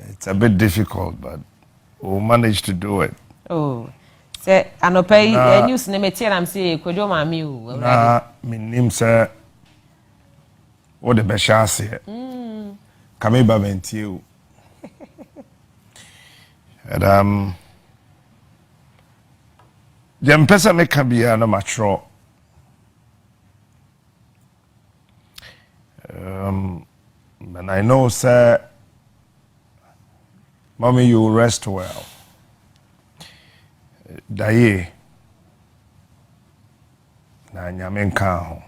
It's a bit difficult, but we'll manage to do it. Oh, say anope news ne metie am say Kojo Mami o. Na minim say o de be shase. Kame ba mentie o. And the pesa me can be na matro. And I know, sir, mommy, you rest well. Daye, na nyame nka ho.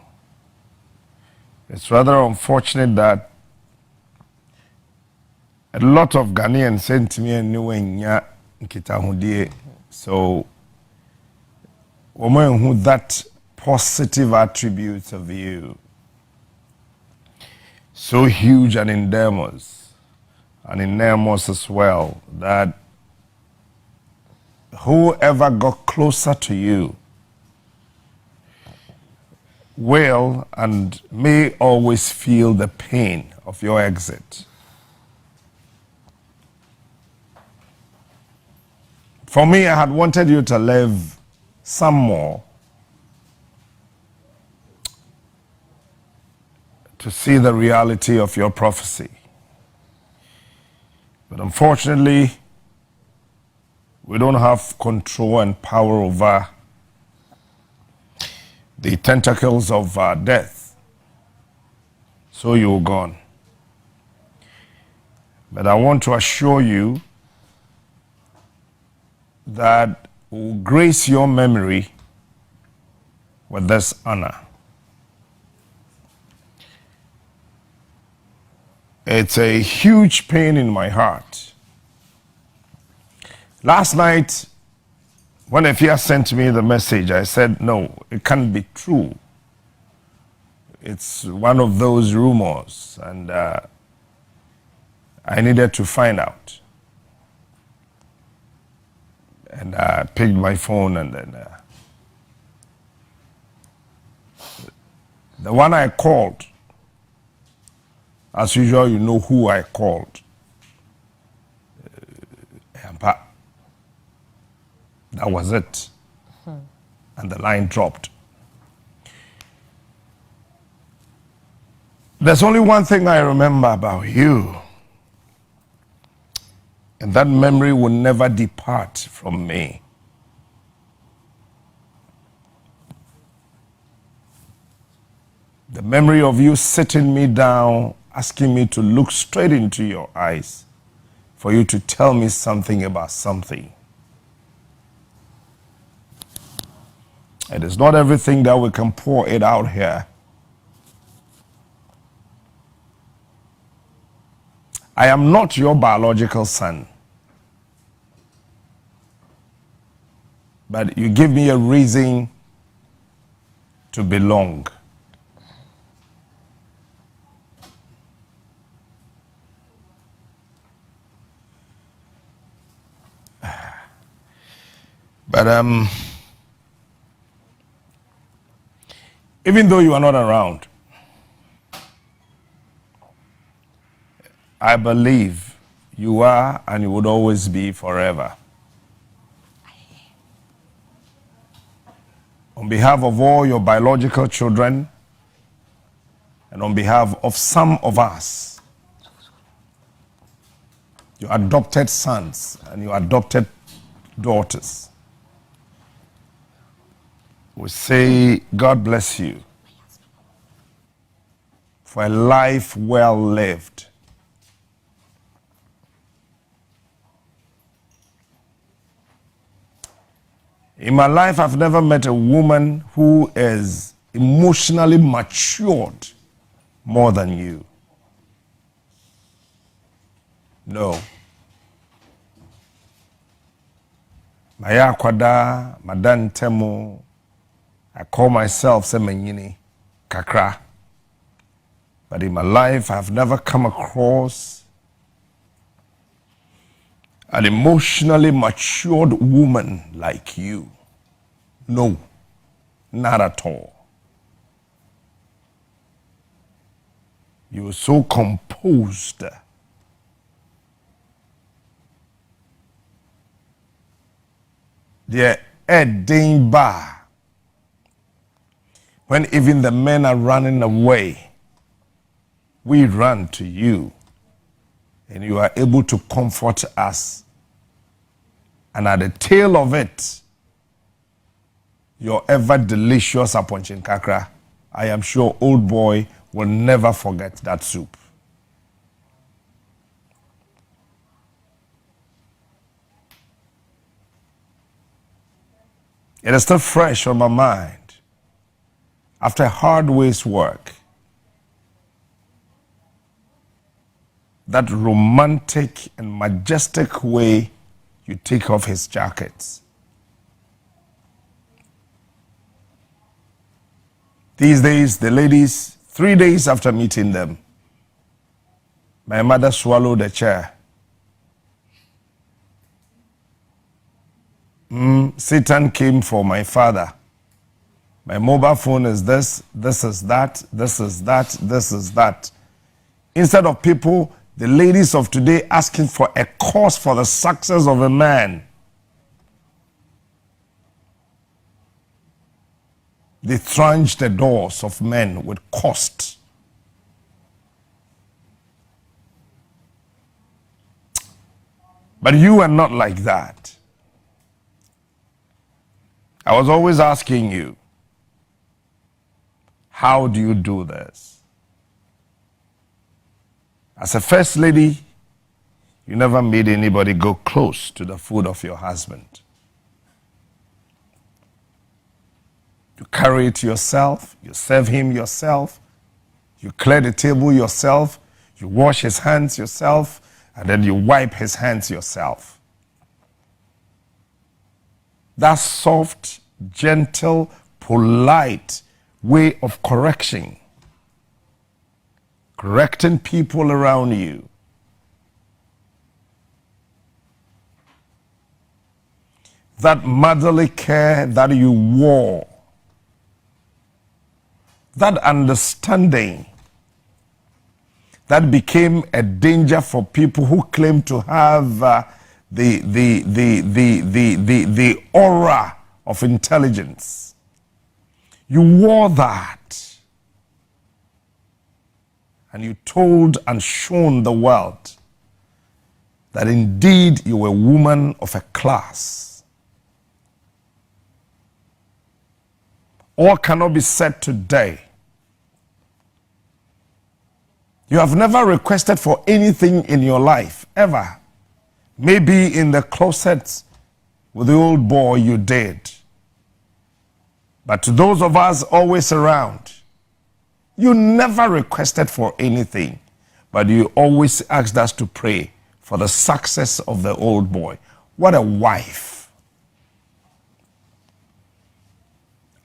It's rather unfortunate that a lot of Ghanaians sent me a new nya nkitahudie. So, woman who that positive attributes of you, so huge and enormous as well, that whoever got closer to you will and may always feel the pain of your exit. For me, I had wanted you to live some more, to see the reality of your prophecy. But unfortunately, we don't have control and power over the tentacles of death. So you're gone. But I want to assure you that we'll grace your memory with this honor. It's a huge pain in my heart. Last night, when Efia sent me the message, I said, no, it can't be true. It's one of those rumors, and I needed to find out. And I picked my phone, and then the one I called, as usual, you know who I called. That was it. And the line dropped. There's only one thing I remember about you. And that memory will never depart from me. The memory of you sitting me down, asking me to look straight into your eyes for you to tell me something about something. It is not everything that we can pour it out here. I am not your biological son. But you give me a reason to belong. But even though you are not around, I believe you are and you would always be forever. On behalf of all your biological children and on behalf of some of us, your adopted sons and your adopted daughters, we say, God bless you for a life well lived. In my life, I've never met a woman who is emotionally matured more than you. No. Maya kwada, madan temo, I call myself Semenyini Kakra. But in my life, I've never come across an emotionally matured woman like you. No, not at all. You were so composed. The Edding Bar. When even the men are running away, we run to you, and you are able to comfort us. And at the tail of it, your ever delicious aponchin kakra. I am sure old boy will never forget that soup. It is still fresh on my mind after a hard day's work. That romantic and majestic way you take off his jackets. These days, the ladies, 3 days after meeting them, my mother swallowed a chair. Satan came for my father. My mobile phone is this is that, this is that, this is that. Instead of people, the ladies of today asking for a cause for the success of a man, they trunch the doors of men with cost. But you are not like that. I was always asking you, how do you do this? As a first lady, you never made anybody go close to the food of your husband. You carry it yourself, you serve him yourself, you clear the table yourself, you wash his hands yourself, and then you wipe his hands yourself. That soft, gentle, polite way of correcting people around you. That motherly care that you wore. That understanding that became a danger for people who claim to have the aura of intelligence. You wore that, and you told and shown the world that indeed you were a woman of a class. All cannot be said today. You have never requested for anything in your life, ever. Maybe in the closet with the old boy you did. But to those of us always around, you never requested for anything, but you always asked us to pray for the success of the old boy. What a wife.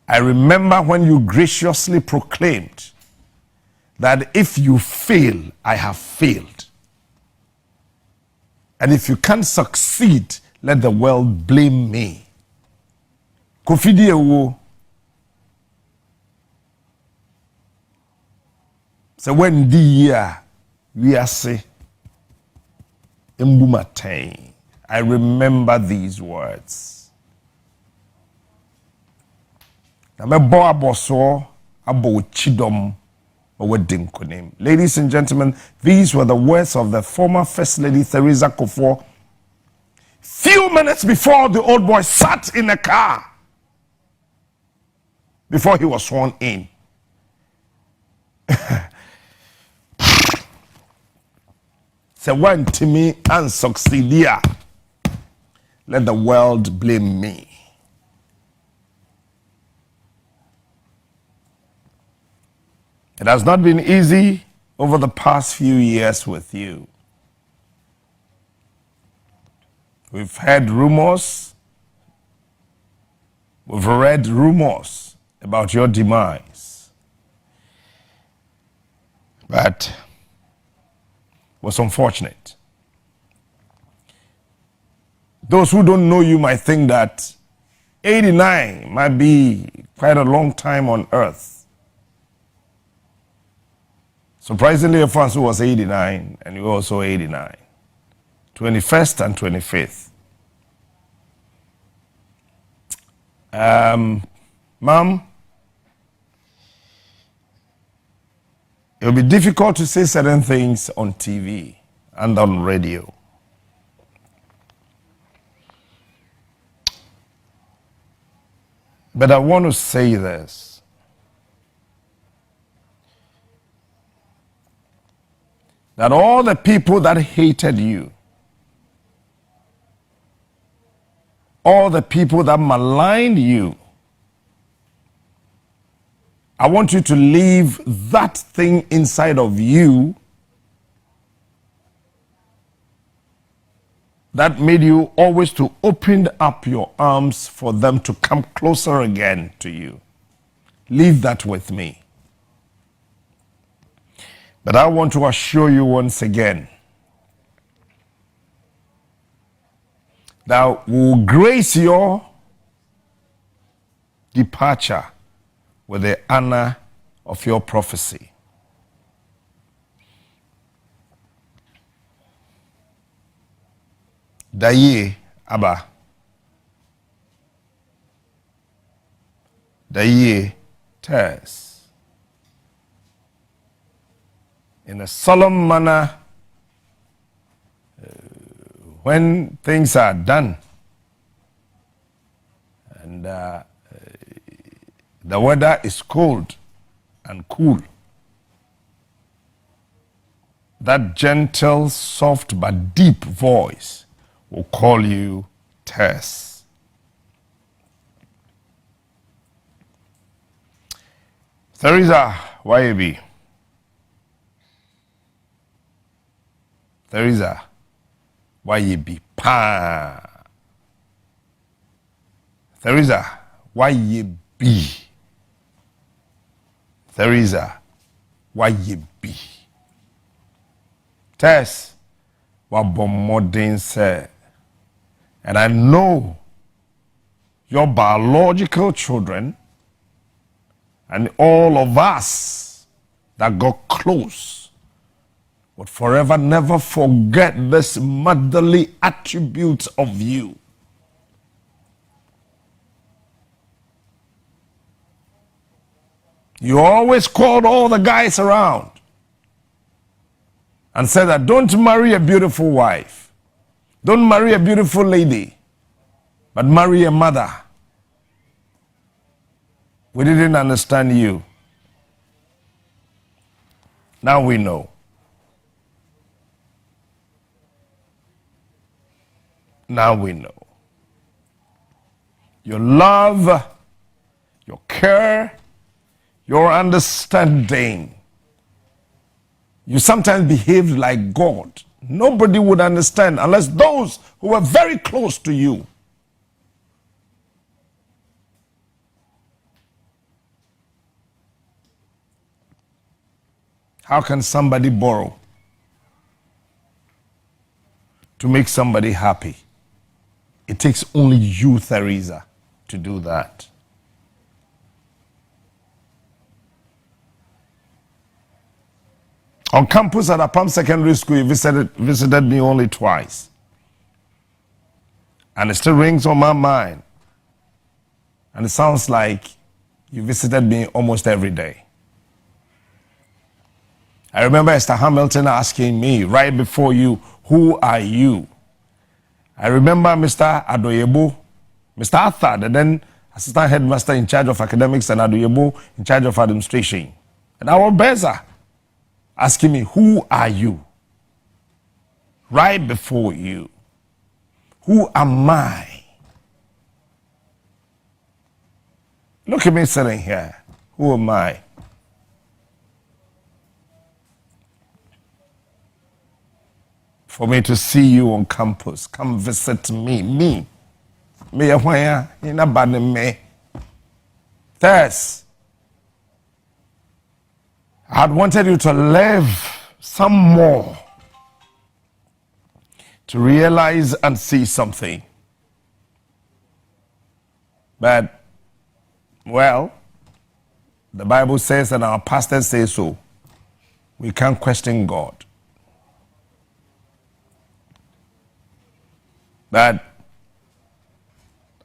I remember when you graciously proclaimed that if you fail, I have failed. And if you can't succeed, let the world blame me. Kofidi ewo. So when the year we are say Mbumateng, I remember these words. Na me bo aboso abo chidom. Ladies and gentlemen, these were the words of the former First Lady Theresa Kuffour few minutes before the old boy sat in a car before he was sworn in. So when to me and succeed, let the world blame me. It has not been easy over the past few years with you. We've heard rumors, we've read rumors about your demise. But it was unfortunate. Those who don't know you might think that 89 might be quite a long time on earth. Surprisingly, Afonso was 89, and you were also 89. 21st and 25th. Mom, it will be difficult to say certain things on TV and on radio. But I want to say this. That all the people that hated you, all the people that maligned you, I want you to leave that thing inside of you that made you always to open up your arms for them to come closer again to you. Leave that with me. But I want to assure you once again that we'll grace your departure with the honor of your prophecy. Daye Abba. Daye Tess. In a solemn manner, when things are done and the weather is cold and cool, that gentle, soft, but deep voice will call you Tess. Theresa YAB. Theresa YAB. Pa. Theresa YAB. Theresa YAB. Tess wabomodin say. And I know your biological children and all of us that got close would forever never forget this motherly attribute of you. You always called all the guys around and said that don't marry a beautiful wife. Don't marry a beautiful lady, but marry a mother. We didn't understand you. Now we know. Now we know. Your love, your care, your understanding. You sometimes behaved like God. Nobody would understand unless those who were very close to you. How can somebody borrow to make somebody happy? It takes only you, Theresa, to do that. On campus at Apam Secondary School, you visited me only twice. And it still rings on my mind. And it sounds like you visited me almost every day. I remember Esther Hamilton asking me right before you, who are you? I remember Mr. Adoyebo, Mr. Arthur, the then assistant headmaster in charge of academics, and Adoyebo in charge of administration. And our Beza asking me, who are you? Right before you. Who am I? Look at me sitting here. Who am I? For me to see you on campus, come visit me. Me, in a me. Tess, I had wanted you to live some more, to realize and see something. But, well, the Bible says and our pastor says so. we can't question God. That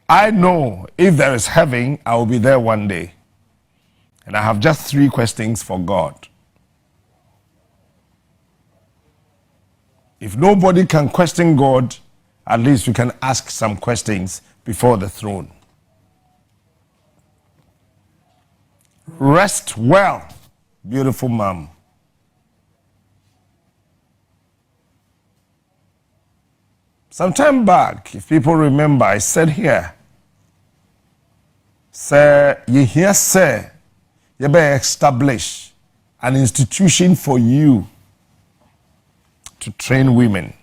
I know if there is heaven, I will be there one day. And I have just 3 questions for God. If nobody can question God, at least we can ask some questions before the throne. Rest well, beautiful mom. Some time back, if people remember, I said here, sir, you hear, sir, you better establish an institution for you to train women.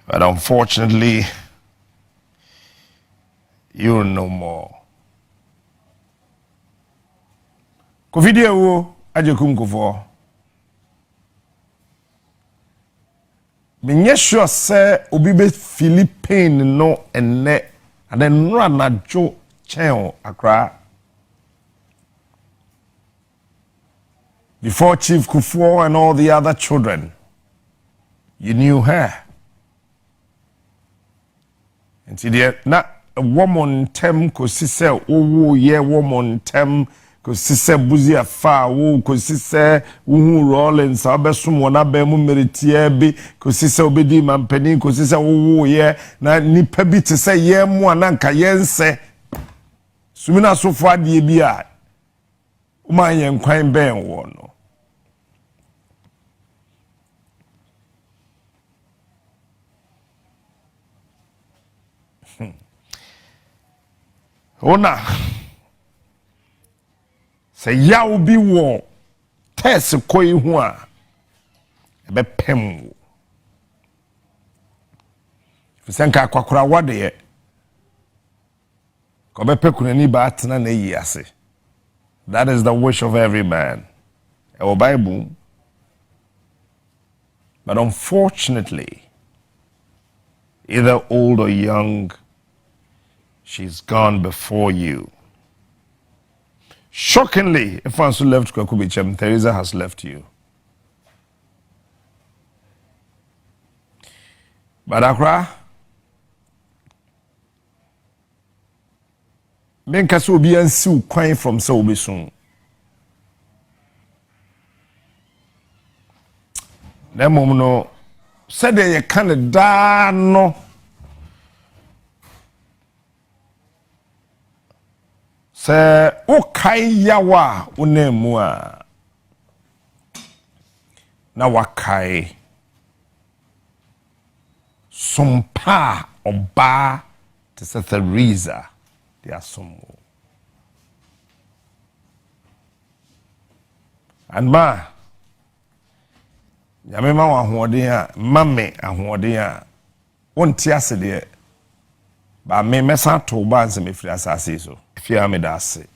But unfortunately, you're no more. Kofidio Ajekum Kuffour. Menye sure say obi be Philippine no enne and then run na jo chen akra. Before Chief Kuffour and all the other children, you knew her. And today, na a woman tem kosise owo ye woman tem kosise buzi afa wo kosise uhu Rollins abesum wona ba mu meritie bi kosise obedi mampani kosise wo ye na nipa bi te se ye mu ananka yense sumina sofo ade bi a uma yen kwan ben wo no. Ona say yaw bi wo test koi hu a be pem wo fisanka kwakora wade ye ko be pekunani ba atena na yi ase. That is the wish of every man. Our Bible. But unfortunately, either old or young, she's gone before you. Shockingly, if Fansu left Kwakubichem, Teresa has left you. But Accra, Menkasu will be and Sue crying from so be soon. That moment, no, said they can't die, no. Say, o kai yawa unemua na wakai sumpa oba to say Teresa they are some and ma yamema wa hoden a mame ahoden a wonti ase de ba me mesa to ba nse me firi asase so fia me da ase